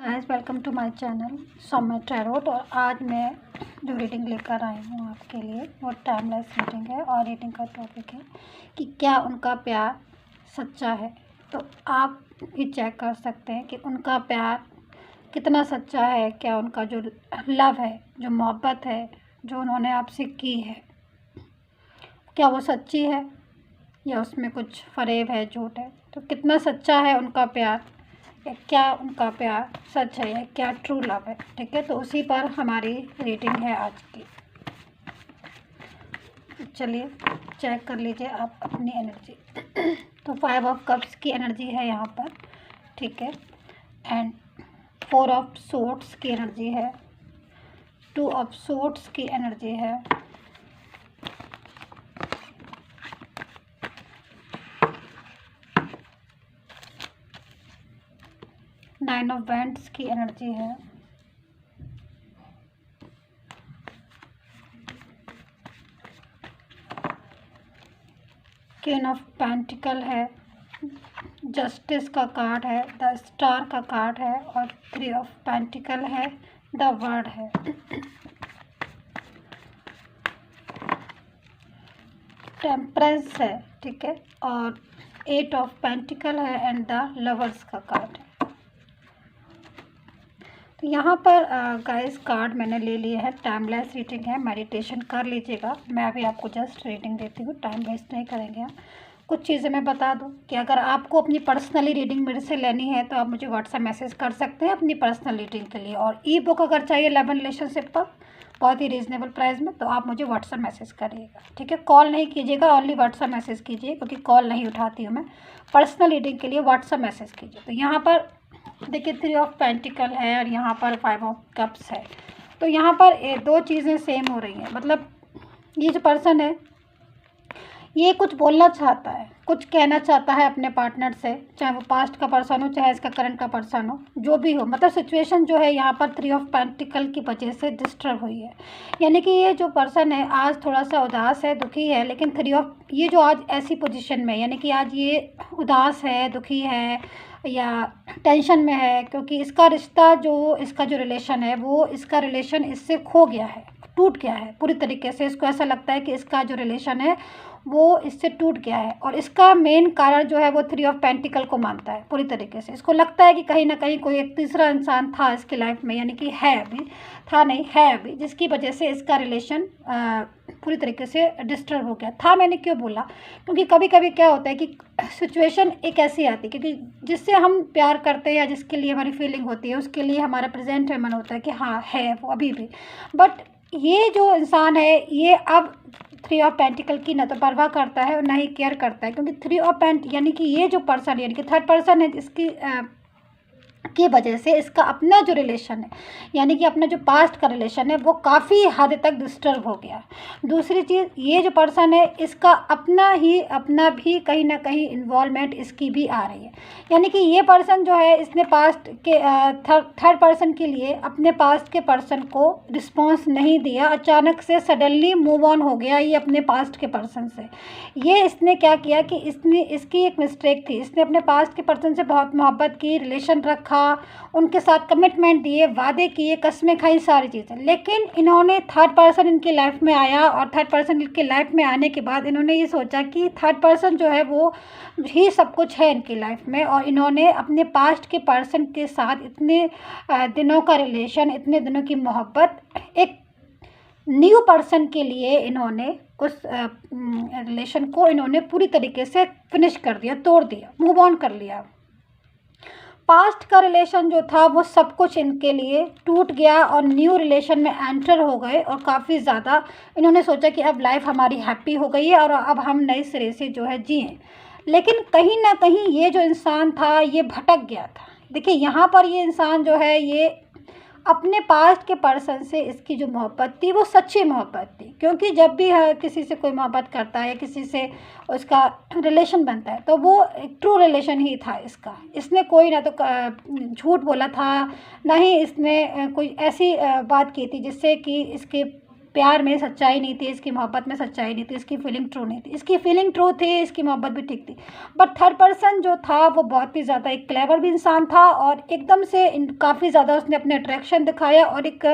Guys welcome to my channel Soumya tarot. और आज मैं जो रीडिंग लेकर आई हूँ आपके लिए वो टाइमलेस रीडिंग है। और रीडिंग का टॉपिक है कि क्या उनका प्यार सच्चा है। तो आप भी चेक कर सकते हैं कि उनका प्यार कितना सच्चा है। क्या उनका जो लव है, जो मोहब्बत है, जो उन्होंने आपसे की है, क्या वो सच्ची है या उसमें कुछ फरेब है, झूठ है। तो कितना सच्चा है उनका प्यार, या क्या उनका प्यार सच है, या क्या ट्रू लव है। ठीक है, तो उसी पर हमारी रीडिंग है आज की। चलिए चेक कर लीजिए आप अपनी एनर्जी। तो 5 ऑफ कप्स की एनर्जी है यहाँ पर। ठीक है, एंड 4 ऑफ सोर्ड्स की एनर्जी है, 2 ऑफ सोर्ड्स की एनर्जी है, 9 ऑफ वैंड्स की एनर्जी है, क्वीन ऑफ पेंटिकल है, जस्टिस का कार्ड है, द स्टार का कार्ड है, और 3 ऑफ पेंटिकल है, द वर्ड है। टेम्परेंस है, ठीक है, और 8 ऑफ पेंटिकल है, एंड द लवर्स का कार्ड है। तो यहाँ पर गाइस कार्ड मैंने ले लिए है। टाइमलेस रीडिंग है, मेडिटेशन कर लीजिएगा। मैं अभी आपको जस्ट रीडिंग देती हूँ, टाइम वेस्ट नहीं करेंगे हम। कुछ चीज़ें मैं बता दूँ कि अगर आपको अपनी पर्सनली रीडिंग मेरे से लेनी है तो आप मुझे व्हाट्सएप मैसेज कर सकते हैं अपनी पर्सनल रीडिंग के लिए। और ई बुक अगर चाहिए लव एंड रिलेशनशिप पर बहुत ही रीज़नेबल प्राइस में, तो आप मुझे व्हाट्सएप मैसेज करिएगा। ठीक है, कॉल नहीं कीजिएगा, ओनली व्हाट्सएप मैसेज कीजिए, क्योंकि कॉल नहीं उठाती हूँ मैं। पर्सनल रीडिंग के लिए व्हाट्सएप मैसेज कीजिए। तो यहाँ पर देखिए 3 ऑफ पेंटिकल है और यहाँ पर 5 ऑफ कप्स है। तो यहाँ पर दो चीज़ें सेम हो रही हैं। मतलब ये जो पर्सन है ये कुछ बोलना चाहता है, कुछ कहना चाहता है अपने पार्टनर से, चाहे वो पास्ट का पर्सन हो चाहे इसका करंट का पर्सन हो, जो भी हो। मतलब सिचुएशन जो है यहाँ पर 3 ऑफ पेंटिकल की वजह से डिस्टर्ब हुई है। यानी कि ये जो पर्सन है आज थोड़ा सा उदास है, दुखी है, लेकिन 3 ऑफ ये जो आज ऐसी पोजीशन में, यानी कि आज ये उदास है, दुखी है या टेंशन में है, क्योंकि इसका रिश्ता जो इसका जो रिलेशन है वो इसका रिलेशन इससे खो गया है, टूट गया है पूरी तरीके से। इसको ऐसा लगता है कि इसका जो रिलेशन है वो इससे टूट गया है। और इसका मेन कारण जो है वो 3 ऑफ पेंटिकल को मानता है पूरी तरीके से। इसको लगता है कि कहीं ना कहीं कोई एक तीसरा इंसान था इसकी लाइफ में, यानी कि है अभी, था नहीं है अभी, जिसकी वजह से इसका रिलेशन पूरी तरीके से डिस्टर्ब हो गया था। मैंने क्यों बोला, क्योंकि कभी कभी क्या होता है कि सिचुएशन एक ऐसी आती है, क्योंकि जिससे हम प्यार करते हैं या जिसके लिए हमारी फीलिंग होती है उसके लिए हमारा प्रेजेंट में मन होता है कि हाँ है वो अभी भी। बट ये जो इंसान है ये अब 3 ऑफ पेंटिकल की न तो परवाह करता है और ना ही केयर करता है, क्योंकि 3 ऑफ पेंट यानी कि ये जो पर्सन यानी कि थर्ड पर्सन है इसकी की वजह से इसका अपना जो रिलेशन है, यानी कि अपना जो पास्ट का रिलेशन है वो काफ़ी हद तक डिस्टर्ब हो गया। दूसरी चीज़, ये जो पर्सन है इसका अपना भी कहीं ना कहीं इन्वॉल्वमेंट इसकी भी आ रही है। यानी कि ये पर्सन जो है इसने पास्ट के थर्ड पर्सन के लिए अपने पास्ट के पर्सन को रिस्पॉन्स नहीं दिया, अचानक से सडनली मूव ऑन हो गया ये अपने पास्ट के पर्सन से। ये इसने क्या किया कि इसकी एक मिस्टेक थी, इसने अपने पास्ट के पर्सन से बहुत मोहब्बत की, रिलेशन रखा, उनके साथ कमिटमेंट दिए, वादे किए, कस्में खाई, सारी चीज़ें। लेकिन इन्होंने थर्ड पर्सन इनकी लाइफ में आया और थर्ड पर्सन इनकी लाइफ में आने के बाद इन्होंने ये सोचा कि थर्ड पर्सन जो है वो ही सब कुछ है इनकी लाइफ में। और इन्होंने अपने पास्ट के पर्सन के साथ इतने दिनों का रिलेशन, इतने दिनों की मोहब्बत एक न्यू पर्सन के लिए इन्होंने उस रिलेशन को इन्होंने पूरी तरीके से फिनिश कर दिया, तोड़ दिया, मूव ऑन कर लिया। पास्ट का रिलेशन जो था वो सब कुछ इनके लिए टूट गया और न्यू रिलेशन में एंटर हो गए। और काफ़ी ज़्यादा इन्होंने सोचा कि अब लाइफ हमारी हैप्पी हो गई है और अब हम नए सिरे से जो है जिएं। लेकिन कहीं ना कहीं ये जो इंसान था ये भटक गया था। देखिए यहाँ पर ये इंसान जो है ये अपने पास्ट के पर्सन से इसकी जो मोहब्बत थी वो सच्ची मोहब्बत थी, क्योंकि जब भी किसी से कोई मोहब्बत करता है, किसी से उसका रिलेशन बनता है, तो वो एक ट्रू रिलेशन ही था इसका। इसने कोई ना तो झूठ बोला था, ना ही इसने कोई ऐसी बात की थी जिससे कि इसके प्यार में सच्चाई नहीं थी, इसकी मोहब्बत में सच्चाई नहीं थी, इसकी फीलिंग ट्रू नहीं थी। इसकी फीलिंग ट्रू थी, इसकी मोहब्बत भी ठीक थी, बट थर्ड पर्सन जो था वो बहुत ही ज़्यादा एक क्लेवर भी इंसान था और एकदम से काफ़ी ज़्यादा उसने अपने अट्रैक्शन दिखाया और एक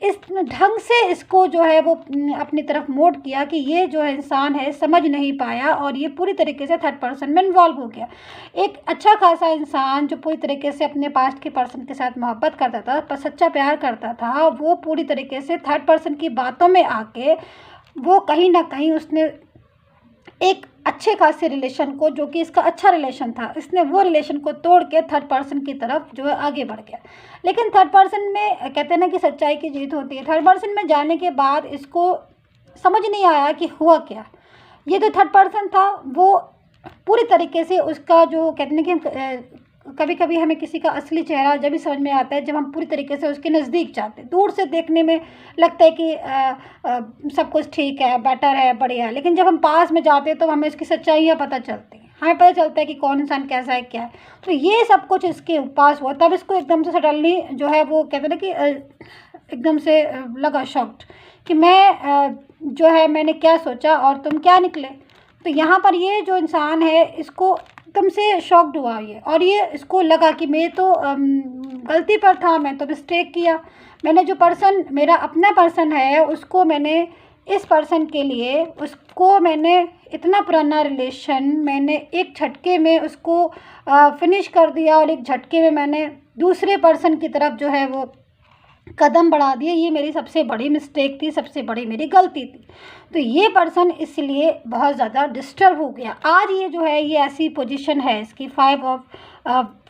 इस ढंग से इसको जो है वो अपनी तरफ मोड़ किया कि ये जो है इंसान है समझ नहीं पाया और ये पूरी तरीके से थर्ड पर्सन में इन्वॉल्व हो गया। एक अच्छा खासा इंसान जो पूरी तरीके से अपने पास्ट के पर्सन के साथ मोहब्बत करता था, पर सच्चा प्यार करता था, वो पूरी तरीके से थर्ड पर्सन की बातों में आके वो कहीं ना कहीं उसने एक अच्छे खासे रिलेशन को, जो कि इसका अच्छा रिलेशन था, इसने वो रिलेशन को तोड़ के थर्ड पर्सन की तरफ जो है आगे बढ़ गया। लेकिन थर्ड पर्सन में कहते हैं ना कि सच्चाई की जीत होती है। थर्ड पर्सन में जाने के बाद इसको समझ नहीं आया कि हुआ क्या। ये जो थर्ड पर्सन था वो पूरी तरीके से उसका जो कहते हैं कि कभी कभी हमें किसी का असली चेहरा जब भी समझ में आता है जब हम पूरी तरीके से उसके नज़दीक जाते हैं। दूर से देखने में लगता है कि सब कुछ ठीक है, बेटर है, बढ़िया है, लेकिन जब हम पास में जाते हैं तो हमें उसकी सच्चाइयाँ पता चलती हैं, हमें पता चलता है कि कौन इंसान कैसा है, क्या है। तो ये सब कुछ इसके पास हुआ, तब इसको एकदम से सडनली जो है वो कहते हैं ना कि एकदम से लगा शॉक्ड कि मैं जो है मैंने क्या सोचा और तुम क्या निकले। तो यहाँ पर ये जो इंसान है इसको एकदम से शॉक्ड हुआ ये, और ये इसको लगा कि मैं तो गलती पर था, मैं तो मिस्टेक किया, मैंने जो पर्सन मेरा अपना पर्सन है उसको मैंने इस पर्सन के लिए उसको मैंने इतना पुराना रिलेशन मैंने एक झटके में उसको फिनिश कर दिया और एक झटके में मैंने दूसरे पर्सन की तरफ जो है वो कदम बढ़ा दिए। ये मेरी सबसे बड़ी मिस्टेक थी, सबसे बड़ी मेरी गलती थी। तो ये पर्सन इसलिए बहुत ज़्यादा डिस्टर्ब हो गया। आज ये जो है ये ऐसी पोजीशन है इसकी 5 ऑफ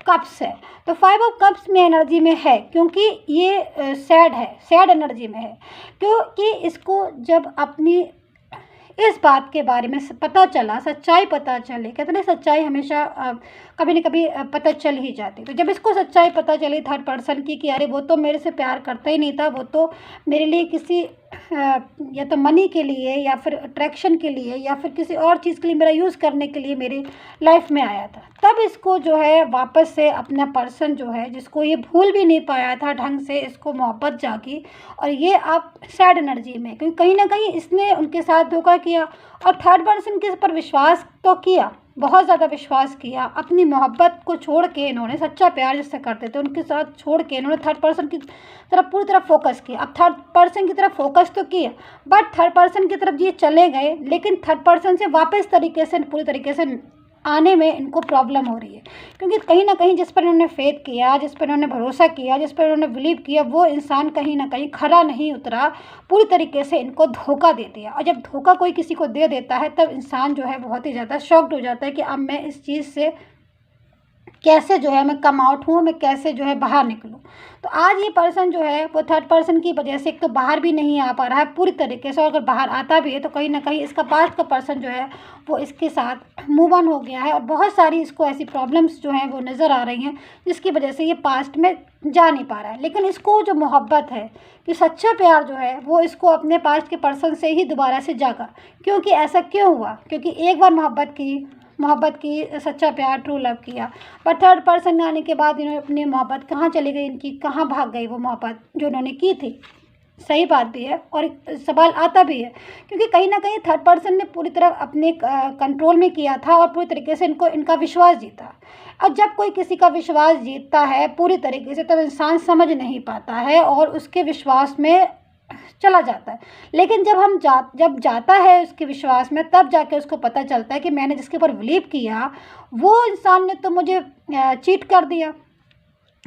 कप्स है। तो 5 ऑफ कप्स में एनर्जी में है क्योंकि ये सैड है, सैड एनर्जी में है, क्योंकि इसको जब अपनी इस बात के बारे में पता चला, सच्चाई पता चले, कहते हैं सच्चाई हमेशा कभी न कभी पता चल ही जाती। तो जब इसको सच्चाई पता चली थर्ड पर्सन की कि अरे वो तो मेरे से प्यार करता ही नहीं था, वो तो मेरे लिए किसी या तो मनी के लिए या फिर अट्रैक्शन के लिए या फिर किसी और चीज़ के लिए मेरा यूज़ करने के लिए मेरी लाइफ में आया था, तब इसको जो है वापस से अपना पर्सन जो है जिसको ये भूल भी नहीं पाया था ढंग से, इसको मोहब्बत जागी और ये अब सैड एनर्जी में, क्योंकि कहीं ना कहीं इसने उनके साथ धोखा किया और थर्ड पर्सन के पर विश्वास तो किया, बहुत ज़्यादा विश्वास किया। अपनी मोहब्बत को छोड़ के इन्होंने, सच्चा प्यार जिससे करते थे उनके साथ छोड़ के इन्होंने थर्ड पर्सन की तरफ पूरी तरह फोकस किया। अब थर्ड पर्सन की तरफ फोकस तो किया, बट थर्ड पर्सन की तरफ ये चले गए, लेकिन थर्ड पर्सन से वापस तरीके से पूरी तरीके से आने में इनको प्रॉब्लम हो रही है, क्योंकि कहीं ना कहीं जिस पर इन्होंने फेथ किया, जिस पर इन्होंने भरोसा किया, जिस पर इन्होंने बिलीव किया, वो इंसान कहीं ना कहीं खरा नहीं उतरा, पूरी तरीके से इनको धोखा दे दिया। और जब धोखा कोई किसी को दे देता है तब इंसान जो है बहुत ही ज़्यादा शॉक्ड हो जाता है कि अब मैं इस चीज़ से कैसे जो है मैं कम आउट हूँ, मैं कैसे जो है बाहर निकलूँ। तो आज ये पर्सन जो है वो थर्ड पर्सन की वजह से एक तो बाहर भी नहीं आ पा रहा है पूरी तरीके से, और अगर बाहर आता भी है तो कहीं ना कहीं इसका पास्ट का पर्सन जो है वो इसके साथ मूव ऑन हो गया है और बहुत सारी इसको ऐसी प्रॉब्लम्स जो हैं वो नज़र आ रही हैं जिसकी वजह से ये पास्ट में जा नहीं पा रहा है। लेकिन इसको जो मोहब्बत है कि सच्चा प्यार जो है वो इसको अपने पास्ट के पर्सन से ही दोबारा से जागा। क्योंकि ऐसा क्यों हुआ? क्योंकि एक बार मोहब्बत की सच्चा प्यार, ट्रू लव किया, पर थर्ड पर्सन आने के बाद इन्होंने अपनी मोहब्बत कहाँ चली गई, इनकी कहाँ भाग गई वो मोहब्बत जो उन्होंने की थी। सही बात भी है और सवाल आता भी है, क्योंकि कहीं ना कहीं थर्ड पर्सन ने पूरी तरह अपने कंट्रोल में किया था और पूरी तरीके से इनका विश्वास जीता। और जब कोई किसी का विश्वास जीतता है पूरी तरीके से तब इंसान समझ नहीं पाता है और उसके विश्वास में चला जाता है। लेकिन जब जाता है उसके विश्वास में, तब जाके उसको पता चलता है कि मैंने जिसके ऊपर बिलीव किया वो इंसान ने तो मुझे चीट कर दिया।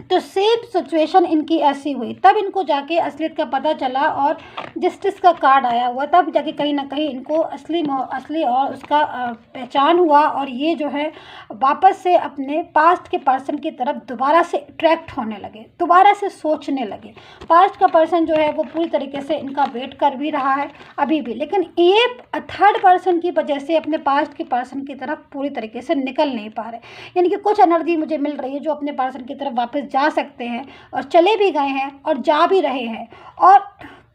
तो सेम सिचुएशन इनकी ऐसी हुई, तब इनको जाके असलियत का पता चला और जस्टिस का कार्ड आया हुआ, तब जाके कहीं ना कहीं इनको असली और उसका पहचान हुआ और ये जो है वापस से अपने पास्ट के पर्सन की तरफ दोबारा से अट्रैक्ट होने लगे, दोबारा से सोचने लगे। पास्ट का पर्सन जो है वो पूरी तरीके से इनका वेट कर भी रहा है अभी भी, लेकिन ये थर्ड पर्सन की वजह से अपने पास्ट के पर्सन की तरफ पूरी तरीके से निकल नहीं पा रहे। यानी कि कुछ एनर्जी मुझे मिल रही है जो अपने पर्सन की तरफ वापस जा सकते हैं और चले भी गए हैं और जा भी रहे हैं, और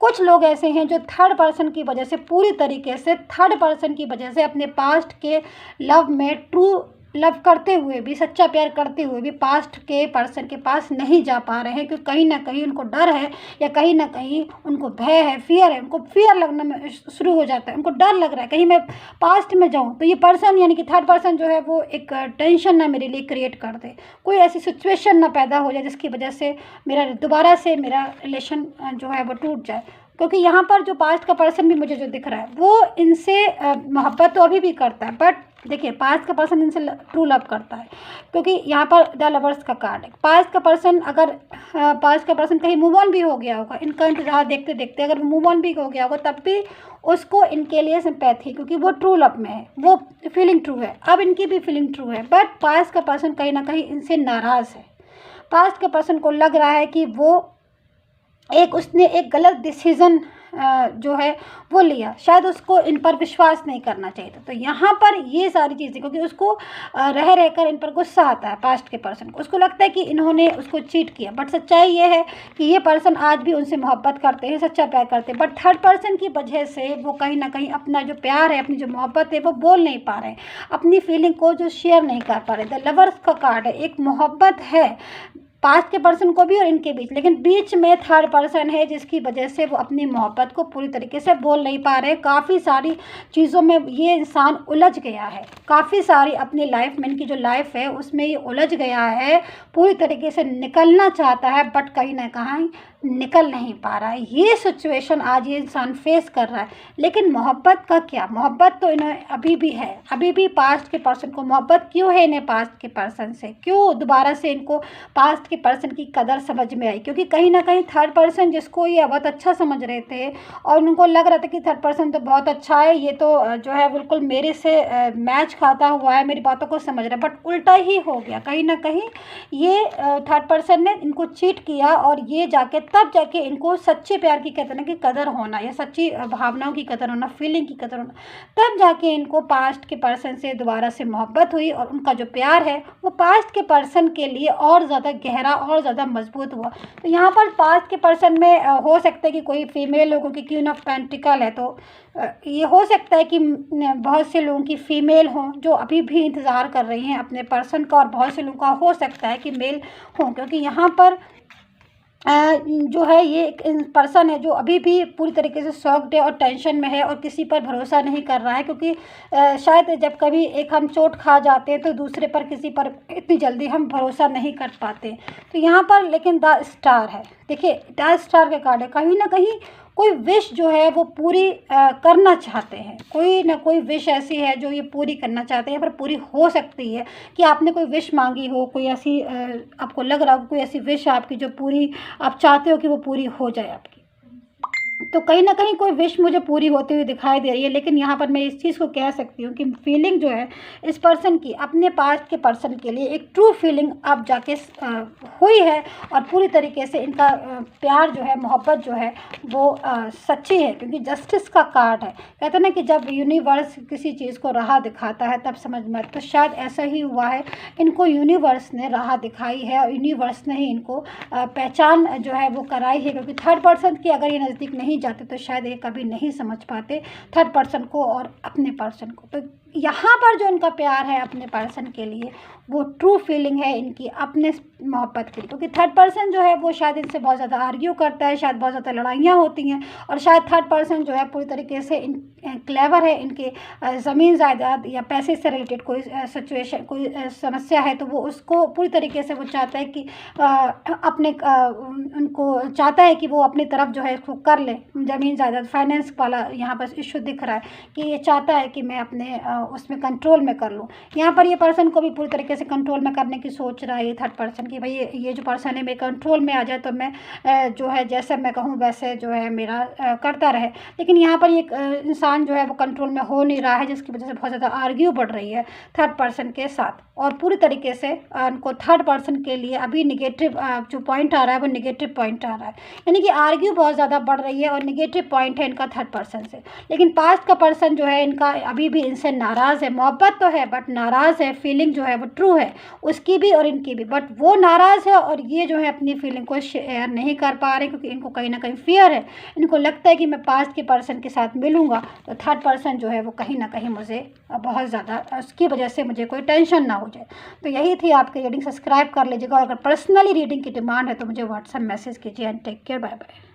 कुछ लोग ऐसे हैं जो थर्ड पर्सन की वजह से पूरी तरीके से थर्ड पर्सन की वजह से अपने पास्ट के लव में ट्रू लव करते हुए भी, सच्चा प्यार करते हुए भी पास्ट के पर्सन के पास नहीं जा पा रहे हैं, क्योंकि कहीं ना कहीं उनको डर है या कहीं ना कहीं उनको भय है, फियर है, उनको फियर लगना में शुरू हो जाता है, उनको डर लग रहा है कहीं मैं पास्ट में जाऊं तो ये पर्सन यानी कि थर्ड पर्सन जो है वो एक टेंशन ना मेरे लिए क्रिएट कर दे, कोई ऐसी सिचुएशन ना पैदा हो जाए जिसकी वजह से मेरा दोबारा से मेरा रिलेशन जो है वो टूट जाए। क्योंकि यहाँ पर जो पास्ट का पर्सन भी मुझे जो दिख रहा है वो इनसे मोहब्बत तो अभी भी करता है, बट देखिए पास्ट का पर्सन इनसे ट्रू लव करता है, क्योंकि यहाँ पर द लवर्स का कार्ड है। पास्ट का पर्सन अगर पास्ट का पर्सन कहीं मूव ऑन भी हो गया होगा, इनका इंतजार देखते देखते अगर मूव ऑन भी हो गया होगा तब भी उसको इनके लिए सिंपैथी, क्योंकि वो ट्रू लव में है, वो फीलिंग ट्रू है, अब इनकी भी फीलिंग ट्रू है, बट पास्ट का पर्सन कहीं ना कहीं इनसे नाराज़ है। पास्ट के पर्सन को लग रहा है कि वो उसने एक गलत डिसीज़न जो है वो लिया, शायद उसको इन पर विश्वास नहीं करना चाहिए था। तो यहाँ पर ये सारी चीज़ें, क्योंकि उसको रह रहकर इन पर गुस्सा आता है पास्ट के पर्सन को, उसको लगता है कि इन्होंने उसको चीट किया, बट सच्चाई ये है कि ये पर्सन आज भी उनसे मोहब्बत करते हैं, सच्चा प्यार करते हैं, बट थर्ड पर्सन की वजह से वो कहीं ना कहीं अपना जो प्यार है, अपनी जो मोहब्बत है वो बोल नहीं पा रहे हैं, अपनी फीलिंग को जो शेयर नहीं कर पा रहे। द लवर्स का कार्ड है, एक मोहब्बत है पास्ट के पर्सन को भी और इनके बीच, लेकिन बीच में थर्ड पर्सन है जिसकी वजह से वो अपनी मोहब्बत को पूरी तरीके से बोल नहीं पा रहे। काफ़ी सारी चीज़ों में ये इंसान उलझ गया है, काफ़ी सारी अपनी लाइफ में, इनकी जो लाइफ है उसमें ये उलझ गया है, पूरी तरीके से निकलना चाहता है बट कहीं ना कहीं निकल नहीं पा रहा है। ये सिचुएशन आज ये इंसान फेस कर रहा है। लेकिन मोहब्बत का क्या, मोहब्बत तो इन्हें अभी भी है, अभी भी पास्ट के पर्सन को मोहब्बत क्यों है इन्हें पास्ट के पर्सन से, क्यों दोबारा से इनको पास्ट के पर्सन की कदर समझ में आई, क्योंकि कहीं ना कहीं थर्ड पर्सन जिसको ये बहुत अच्छा समझ रहे थे और उनको लग रहा था कि थर्ड पर्सन तो बहुत अच्छा है, ये तो जो है बिल्कुल मेरे से मैच खाता हुआ है, मेरी बातों को समझ रहा है, बट उल्टा ही हो गया। कहीं ना कहीं ये थर्ड पर्सन ने इनको चीट किया और ये जाके तब जाके इनको सच्चे प्यार की कहते हैं ना कि कदर होना, या सच्ची भावनाओं की कदर होना, फीलिंग की कदर होना, तब जाके इनको पास्ट के पर्सन से दोबारा से मोहब्बत हुई और उनका जो प्यार है वो पास्ट के पर्सन के लिए और ज़्यादा गहरा और ज़्यादा मजबूत हुआ। तो यहाँ पर पास्ट के पर्सन में हो सकता है कि कोई फीमेल लोगों की क्वीन ऑफ पेंटिकल है, तो ये हो सकता है कि बहुत से लोगों की फ़ीमेल हों जो अभी भी इंतज़ार कर रही हैं अपने पर्सन का, और बहुत से लोगों का हो सकता है कि मेल हों, क्योंकि यहाँ पर जो है ये एक पर्सन है जो अभी भी पूरी तरीके से शॉक्ड है और टेंशन में है और किसी पर भरोसा नहीं कर रहा है, क्योंकि शायद जब कभी एक हम चोट खा जाते हैं तो दूसरे पर किसी पर इतनी जल्दी हम भरोसा नहीं कर पाते। तो यहाँ पर लेकिन द स्टार है, देखिए द स्टार का कार्ड है, कहीं ना कहीं कोई विश जो है वो पूरी करना चाहते हैं, कोई ना कोई विश ऐसी है जो ये पूरी करना चाहते हैं, पर पूरी हो सकती है कि आपने कोई विश मांगी हो, कोई ऐसी आपको लग रहा हो कोई ऐसी विश आपकी जो पूरी आप चाहते हो कि वो पूरी हो जाए आपकी। तो कहीं ना कहीं कोई विश मुझे पूरी होती हुई दिखाई दे रही है। लेकिन यहाँ पर मैं इस चीज़ को कह सकती हूँ कि फीलिंग जो है इस पर्सन की अपने पास्ट के पर्सन के लिए एक ट्रू फीलिंग अब जाके हुई है और पूरी तरीके से इनका प्यार जो है, मोहब्बत जो है वो सच्ची है, क्योंकि जस्टिस का कार्ड है। कहते हैं ना कि जब यूनिवर्स किसी चीज़ को राह दिखाता है तब समझ में, तो शायद ऐसा ही हुआ है, इनको यूनिवर्स ने राह दिखाई है और यूनिवर्स ने ही इनको पहचान जो है वो कराई है, क्योंकि थर्ड पर्सन की अगर ये नज़दीक नहीं जाते तो शायद ये कभी नहीं समझ पाते थर्ड पर्सन को और अपने पर्सन को। तो यहाँ पर जो इनका प्यार है अपने पर्सन के लिए वो ट्रू फीलिंग है इनकी अपने मोहब्बत के लिए, क्योंकि थर्ड पर्सन जो है वो शायद इनसे बहुत ज़्यादा आर्ग्यू करता है, शायद बहुत ज़्यादा लड़ाइयाँ होती हैं, और शायद थर्ड पर्सन जो है पूरी तरीके से क्लेवर है, इनके ज़मीन जायदाद या पैसे से रिलेटेड कोई सिचुएशन, कोई समस्या है तो वो उसको पूरी तरीके से वो चाहता है कि अपने उनको चाहता है कि वो अपनी तरफ जो है इसको कर ले, ज़मीन जायदाद फाइनेंस वाला यहाँ पर इशू दिख रहा है कि ये चाहता है कि मैं अपने उसमें कंट्रोल में कर लूँ। यहाँ पर ये पर्सन को भी पूरी तरीके से कंट्रोल में करने की सोच रहा है ये थर्ड पर्सन की, भाई ये जो पर्सन है मेरे कंट्रोल में आ जाए तो मैं जो है जैसे मैं कहूँ वैसे जो है मेरा करता रहे। लेकिन यहाँ पर एक इंसान जो है वो कंट्रोल में हो नहीं रहा है, जिसकी वजह से बहुत ज़्यादा आर्ग्यू बढ़ रही है थर्ड पर्सन के साथ, और पूरी तरीके से उनको थर्ड पर्सन के लिए अभी निगेटिव जो पॉइंट आ रहा है वो निगेटिव पॉइंट आ रहा है, यानी कि आर्ग्यू बहुत ज़्यादा बढ़ रही है और निगेटिव पॉइंट है इनका थर्ड पर्सन से। लेकिन पास्ट का पर्सन जो है इनका अभी भी इनसे नाराज़ है, मोहब्बत तो है बट नाराज़ है, फीलिंग जो है वो ट्रू है उसकी भी और इनकी भी, बट वो नाराज़ है और ये जो है अपनी फीलिंग को शेयर नहीं कर पा रहे क्योंकि इनको कहीं ना कहीं फियर है। इनको लगता है कि मैं पास्ट के पर्सन के साथ मिलूँगा तो थर्ड पर्सन जो है वो कहीं ना कहीं मुझे बहुत ज़्यादा उसकी वजह से मुझे कोई टेंशन ना हो जाए। तो यही थी आपकी रीडिंग, सब्सक्राइब कर लीजिएगा और अगर पर्सनली रीडिंग की डिमांड है तो मुझे व्हाट्सएप मैसेज कीजिए and take care, bye bye.